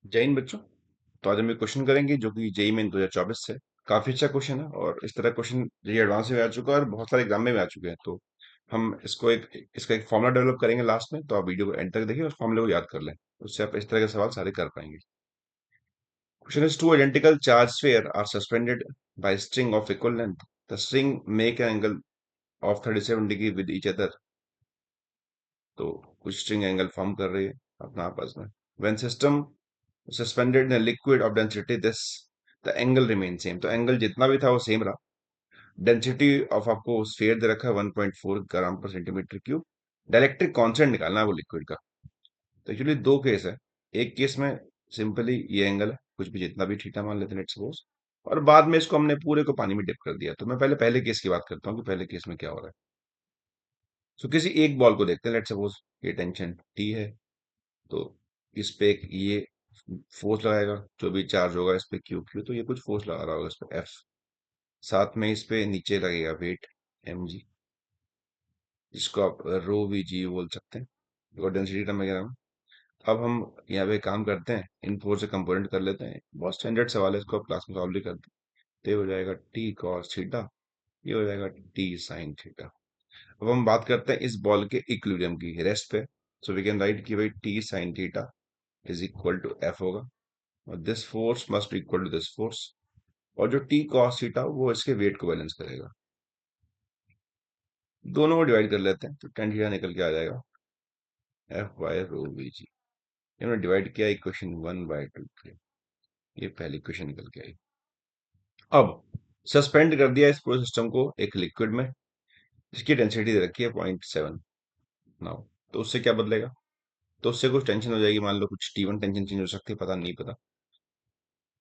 जय हिंद बच्चों। तो आज हम एक क्वेश्चन करेंगे जो कि जेई मेन 2024 से काफी अच्छा क्वेश्चन है और इस तरह क्वेश्चन जेई एडवांस में आ चुका है और बहुत सारे एग्जाम में भी आ चुके हैं। तो हम इसका एक फॉर्मूला डेवलप करेंगे लास्ट में। तो आप वीडियो को एंड तक देखिए और फॉर्मूले को याद कर लें। उससे आप इस तरह के सवाल सारे कर पाएंगे। Question is two identical charge sphere are suspended by string of equal length. The string make an angle of 37 degree with each other. तो कुछ स्ट्रिंग एंगल फॉर्म कर रही है अपना आपस में। When system suspended in liquid of density this the angle remain same. तो angle जितना भी था वो सेम रहा। डेंसिटी ऑफ आपको स्फीयर दे रखा है 1.4 ग्राम पर सेंटीमीटर क्यूब। डाइलेक्ट्रिक कांस्टेंट निकालना है वो लिक्विड का। तो एक्चुअली दो केस है। एक केस में सिंपली ये एंगल है, कुछ भी जितना भी थीटा मान लेते हैं लेट्स सपोज, और बाद में इसको हमने पूरे को पानी में डिप कर दिया। तो मैं पहले पहले केस की बात करता हूँ कि पहले केस में क्या हो रहा है। सो किसी एक बॉल को देखते हैं लेट्स सपोज ये टेंशन टी है। तो इस पे एक ये फोर्स लगाएगा, जो भी चार्ज होगा इस पे क्यू क्यू, तो ये कुछ फोर्स लगा रहा होगा इस पे एफ। साथ में इस पे नीचे लगेगा वेट एम जी, जिसको आप रो वी जी बोल सकते हैं और डेंसिटी टर्म वगैरह में। अब हम यहाँ पे काम करते हैं, इन फोर से कंपोनेंट कर लेते हैं। बहुत स्टैंडर्ड सवाल है, इसको आप क्लास में सॉल्व भी करते हैं। तो ये हो जाएगा टी कॉस थीटा, ये हो जाएगा टी साइन थीटा। अब हम बात करते हैं इस बॉल के इक्विलिब्रियम की रेस्ट पे। सो वी कैन राइट कि भाई T sine theta is equal to F होगा और this force must equal to this force. और जो टी कॉस थीटा वो इसके वेट को बैलेंस करेगा। दोनों को डिवाइड कर लेते हैं तो टेन थीटा निकल के आ जाएगा एफ बाय रो वी जी। हमने डिवाइड किया इक्वेशन 1/2 पे। ये पहली इक्वेशन निकल के आई। अब सस्पेंड कर दिया इस पूरे सिस्टम को एक लिक्विड में जिसकी डेंसिटी दे रखी है 0.7 नाउ। तो उससे क्या बदलेगा? तो उससे कुछ टेंशन हो जाएगी, मान लो कुछ T1 टेंशन चेंज हो सकती है, पता नहीं पता।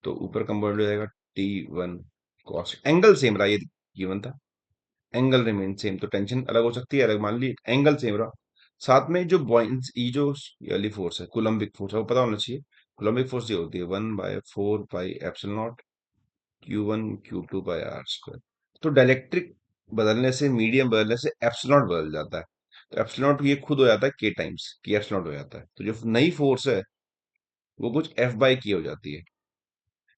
तो ऊपर कंपाउंड हो जाएगा T1 कॉस, एंगल सेम रहा, ये गिवन था। एंगल रिमेन सेम तो टेंशन अलग हो सकती है, अलग मान ली, एंगल सेम रहा। साथ में जो बॉइंस ये जो ये वाली फोर्स है कूलम्बिक फोर्स है वो पता होना चाहिए। कूलम्बिक फोर्स ये होती है 1/4 pi epsilon naught Q1 Q2 by r square. तो डाइलेक्ट्रिक बदलने से, मीडियम बदलने से एप्सिलॉन बदल जाता है। तो एप्सिलॉन ये खुद हो जाता है के टाइम्स की एप्सिलॉन हो जाता है। तो जो नई फोर्स है वो कुछ एफ बाई की हो जाती है।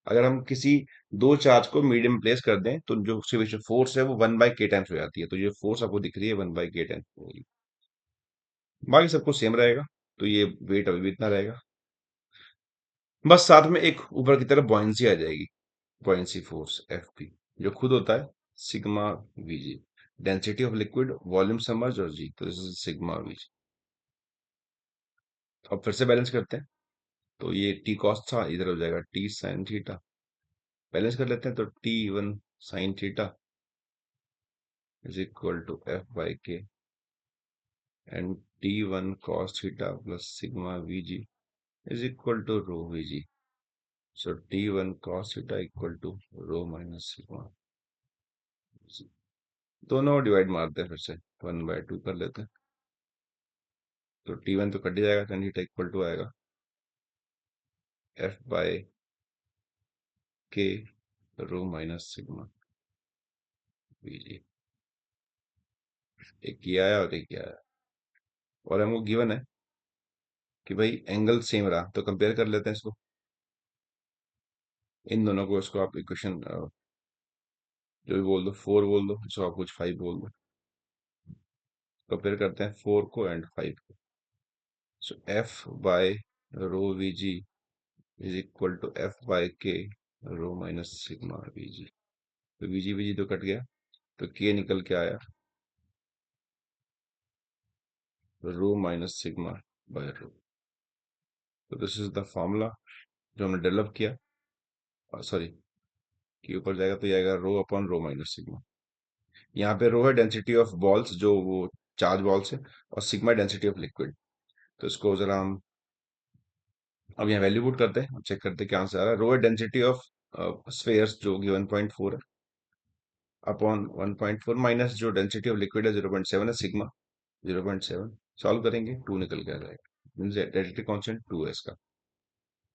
अगर हम किसी दो चार्ज को मीडियम प्लेस कर दें तो जो उसके बीच फोर्स है वो 1/k टाइम्स हो जाती है। तो ये फोर्स आपको दिख रही है 1/k टाइम्स होगी। बाकी सब कुछ सेम रहेगा। तो ये वेट अभी भी इतना रहेगा, बस साथ में एक ऊपर की तरफ बॉयंसी आ जाएगी, बॉयंसी फोर्स एफ पी, जो खुद होता है sigma V G. Density of liquid, volume submerge और जी, तो दिस इज सिग्मा वीजी। अब फिर से बैलेंस करते हैं। तो ये टी कॉस था, इधर हो जाएगा टी साइन थीटा। बैलेंस कर लेते हैं तो T1 sine theta is equal to F by K and T1 cos theta plus sigma Vg is equal to rho Vg. So T1 cos theta equal to rho minus sigma Vg. दोनों divide मारते हैं, फिर से 1/2 कर लेते हैं। तो T1 तो कट जाएगा, tan थीटा इक्वल टू आएगा F by K rho minus sigma Vg। एक ये आया और एक ये आया, और हमको गिवन है कि भाई एंगल सेम रहा, तो कंपेयर कर लेते हैं इसको, इन दोनों को। इसको आप इक्वेशन जो भी बोल दो, 4 बोल दो, इसको आप कुछ 5 बोल दो। कंपेयर करते हैं 4 को एंड 5 को। So F by rho V G is equal to F by K rho minus sigma V G. तो वी जी तो कट गया, तो के निकल के आया रो माइनस सिग्मा बाय रो। तो दिस इज द फॉर्मूला जो हमने डेवलप किया। सॉरी, के ऊपर जाएगा तो ये आएगा rho upon rho minus sigma. यहाँ पे रो है डेंसिटी ऑफ बॉल्स, जो वो चार्ज बॉल्स है, और सिग्मा डेंसिटी ऑफ लिक्विड। तो इसको जरा हम अब यहाँ वैल्यू पुट करते हैं, चेक करते हैं क्या आंसर आ रहा है। रो है डेंसिटी ऑफ स्फेयर्स जो कि 1.4 है अपॉन 1.4 माइनस जो डेंसिटी ऑफ लिक्विड है 0.7 है, सिग्मा 0.7। सॉल्व करेंगे 2 निकल के आ जाएगा, डेंसिटी कांस्टेंट 2 है इसका।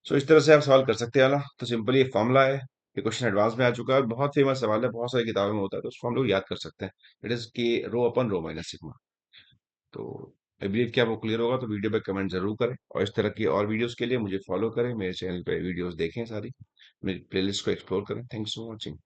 सो इस तरह से आप सवाल कर सकते हैं ना। तो सिंपली ये फॉर्मूला है, ये क्वेश्चन एडवांस में आ चुका है, बहुत फेमस सवाल है, बहुत सारी किताबों में होता है, तो उस फॉर्मूले को याद कर सकते हैं। इट इज के रो अपन रो माइनस सिग्मा। तो आई बिलीव कि आपको क्लियर होगा, तो वीडियो पे कमेंट जरूर करें, और इस तरह की और वीडियोस के लिए मुझे फॉलो करें, मेरे चैनल पे वीडियोस देखें सारी, मेरी प्लेलिस्ट को एक्सप्लोर करें। Thanks for watching.